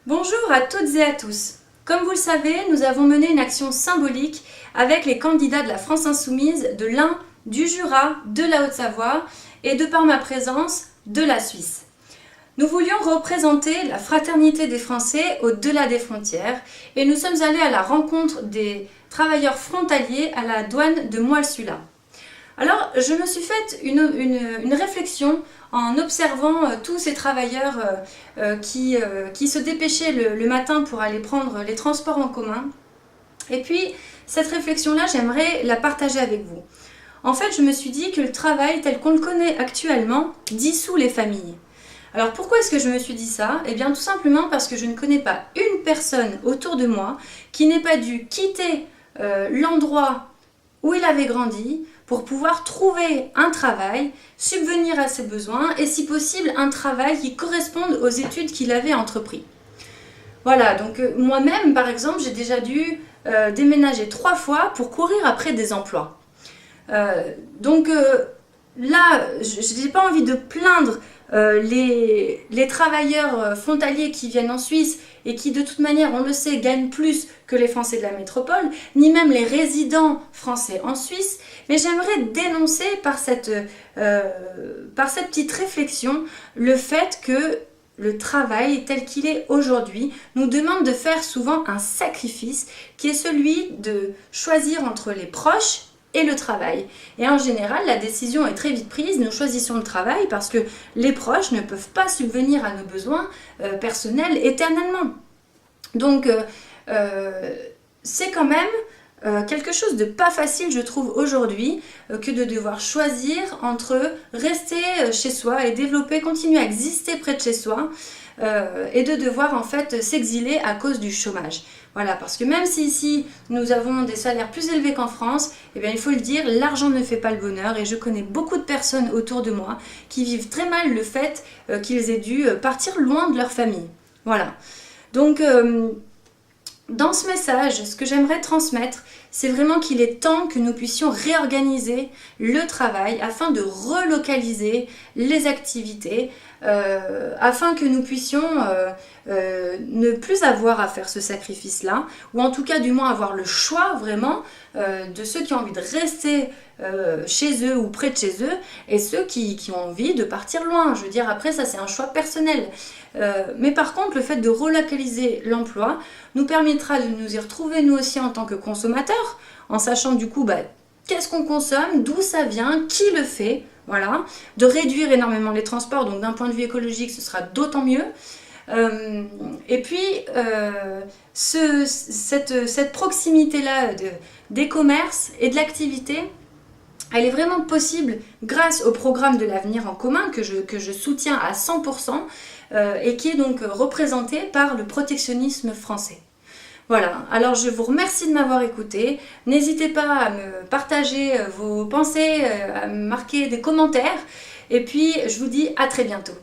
Bonjour à toutes et à tous. Comme vous le savez, nous avons mené une action symbolique avec les candidats de la France Insoumise de l'Ain, du Jura, de la Haute-Savoie et de par ma présence, de la Suisse. Nous voulions représenter la fraternité des Français au-delà des frontières et nous sommes allés à la rencontre des travailleurs frontaliers à la douane de Moille-Sulin. Alors, je me suis faite une réflexion en observant tous ces travailleurs qui se dépêchaient le matin pour aller prendre les transports en commun. Et puis, cette réflexion-là, j'aimerais la partager avec vous. En fait, je me suis dit que le travail tel qu'on le connaît actuellement dissout les familles. Alors pourquoi est-ce que je me suis dit ça? Eh bien tout simplement parce que je ne connais pas une personne autour de moi qui n'ait pas dû quitter l'endroit où il avait grandi pour pouvoir trouver un travail, subvenir à ses besoins et si possible un travail qui corresponde aux études qu'il avait entrepris. Voilà, donc moi-même par exemple j'ai déjà dû déménager 3 fois pour courir après des emplois. Là, je n'ai pas envie de plaindre les travailleurs frontaliers qui viennent en Suisse et qui de toute manière, on le sait, gagnent plus que les Français de la métropole, ni même les résidents français en Suisse, mais j'aimerais dénoncer par cette petite réflexion le fait que le travail tel qu'il est aujourd'hui nous demande de faire souvent un sacrifice qui est celui de choisir entre les proches et le travail. Et en général, la décision est très vite prise, nous choisissons le travail parce que les proches ne peuvent pas subvenir à nos besoins personnels éternellement. Donc, c'est quand même quelque chose de pas facile, je trouve, aujourd'hui, que de devoir choisir entre rester chez soi et développer, continuer à exister près de chez soi, et de devoir en fait s'exiler à cause du chômage. Voilà, parce que même si ici nous avons des salaires plus élevés qu'en France, eh bien il faut le dire, l'argent ne fait pas le bonheur et je connais beaucoup de personnes autour de moi qui vivent très mal le fait qu'ils aient dû partir loin de leur famille. Voilà. Donc dans ce message, ce que j'aimerais transmettre, c'est vraiment qu'il est temps que nous puissions réorganiser le travail afin de relocaliser les activités, afin que nous puissions ne plus avoir à faire ce sacrifice-là, ou en tout cas du moins avoir le choix vraiment de ceux qui ont envie de rester chez eux ou près de chez eux, et ceux qui ont envie de partir loin. Je veux dire, après ça c'est un choix personnel. Mais par contre, le fait de relocaliser l'emploi nous permettra de nous y retrouver nous aussi en tant que consommateurs, en sachant du coup qu'est-ce qu'on consomme, d'où ça vient, qui le fait, voilà, de réduire énormément les transports, donc d'un point de vue écologique ce sera d'autant mieux. Et puis cette proximité-là des commerces et de l'activité, elle est vraiment possible grâce au programme de l'avenir en commun que je soutiens à 100% et qui est donc représenté par le protectionnisme français. Voilà, alors je vous remercie de m'avoir écouté. N'hésitez pas à me partager vos pensées, à me marquer des commentaires. Et puis je vous dis à très bientôt.